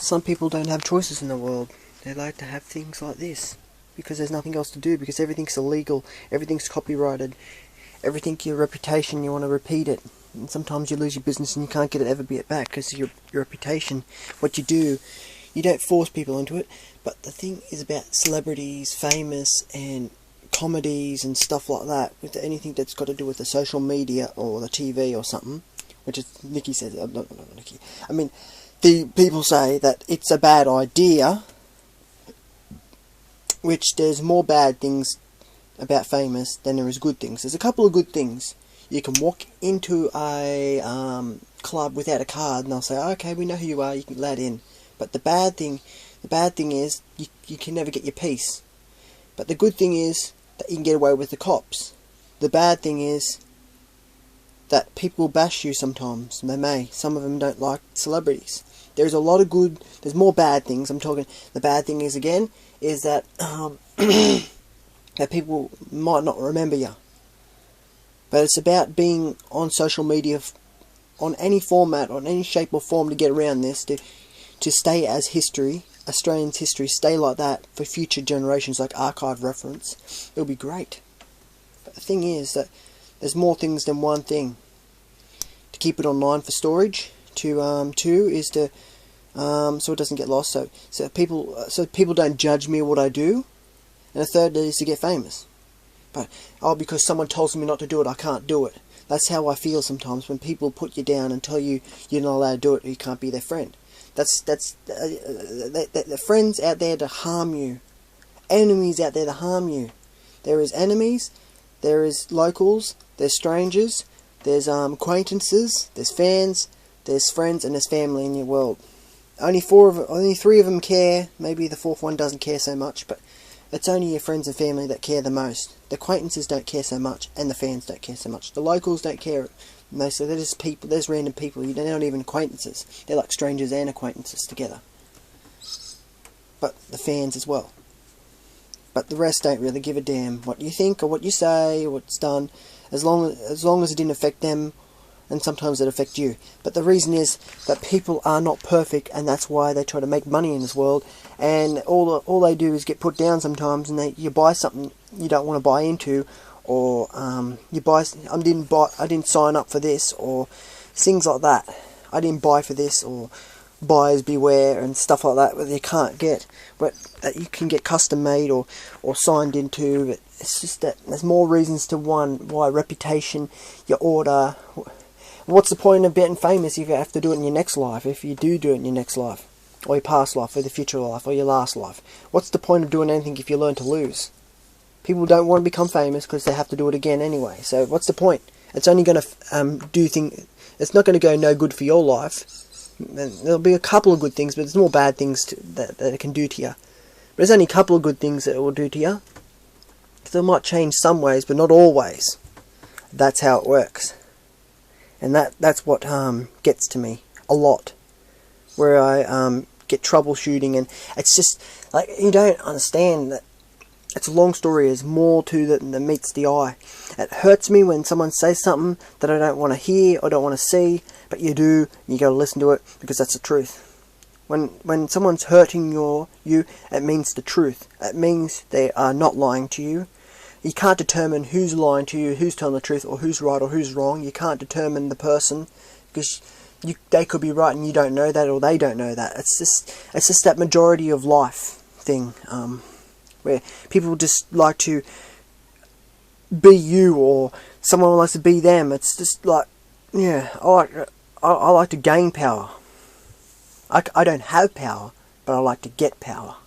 Some people don't have choices in the world. They like to have things like this because there's nothing else to do, because everything's illegal, everything's copyrighted, everything, your reputation, you want to repeat it. And sometimes you lose your business and you can't get it ever get back because of your reputation. What you do, you don't force people into it. But the thing is about celebrities, famous, and comedies and stuff like that, with anything that's got to do with the social media or the TV or something, which is, Nikki says, not Nikki, I mean, the people say that it's a bad idea, which there's more bad things about famous than there is good things. There's a couple of good things. You can walk into a club without a card and they'll say, okay, we know who you are, you can let in. But the bad thing is you can never get your piece. But the good thing is that you can get away with the cops. The bad thing is that people bash you sometimes. They may. Some of them don't like celebrities. There's a lot of good, there's more bad things. I'm talking, the bad thing is, again, is that that people might not remember you. But it's about being on social media, on any format, on any shape or form, to get around this, to stay as history, Australians' history, stay like that for future generations, like archive reference. It'll be great. But the thing is that there's more things than one thing. To keep it online for storage. Two is to so it doesn't get lost. So people don't judge me what I do. And the third is to get famous. But because someone tells me not to do it, I can't do it. That's how I feel sometimes when people put you down and tell you you're not allowed to do it, or you can't be their friend. That's the friends out there to harm you, enemies out there to harm you. There is enemies, there is locals, there's strangers, there's acquaintances, there's fans, there's friends, and there's family in your world. Only three of them care. Maybe the fourth one doesn't care so much, but it's only your friends and family that care the most. The acquaintances don't care so much, and the fans don't care so much. The locals don't care mostly. They're just people. There's random people. They're not even acquaintances. They're like strangers and acquaintances together. But the fans as well. But the rest don't really give a damn what you think or what you say or what's done, as long as it didn't affect them. And sometimes it affects you. But the reason is that people are not perfect, and that's why they try to make money in this world. And all they do is get put down sometimes, and you buy something you don't want to buy into, or I didn't sign up for this, or things like that. I didn't buy for this, or buyers beware and stuff like that, that you can't get, but that you can get custom made or signed into. But it's just that there's more reasons to why reputation, your order. What's the point of getting famous if you have to do it in your next life? If you do it in your next life, or your past life, or the future life, or your last life, what's the point of doing anything if you learn to lose? People don't want to become famous because they have to do it again anyway. So what's the point? It's only going to It's not going to go no good for your life. There'll be a couple of good things, but there's more bad things that it can do to you. But there's only a couple of good things that it will do to you. So it might change some ways, but not always. That's how it works. And that's what gets to me a lot, where I get troubleshooting, and it's just like, you don't understand that it's a long story. There's more to it than meets the eye. It hurts me when someone says something that I don't want to hear or don't want to see, but you do. You got to listen to it because that's the truth. When someone's hurting you, it means the truth. It means they are not lying to you. You can't determine who's lying to you, who's telling the truth, or who's right or who's wrong. You can't determine the person, because they could be right and you don't know that, or they don't know that. It's just that majority of life thing, where people just like to be you, or someone likes to be them. It's just like, yeah, I like to gain power. I don't have power, but I like to get power.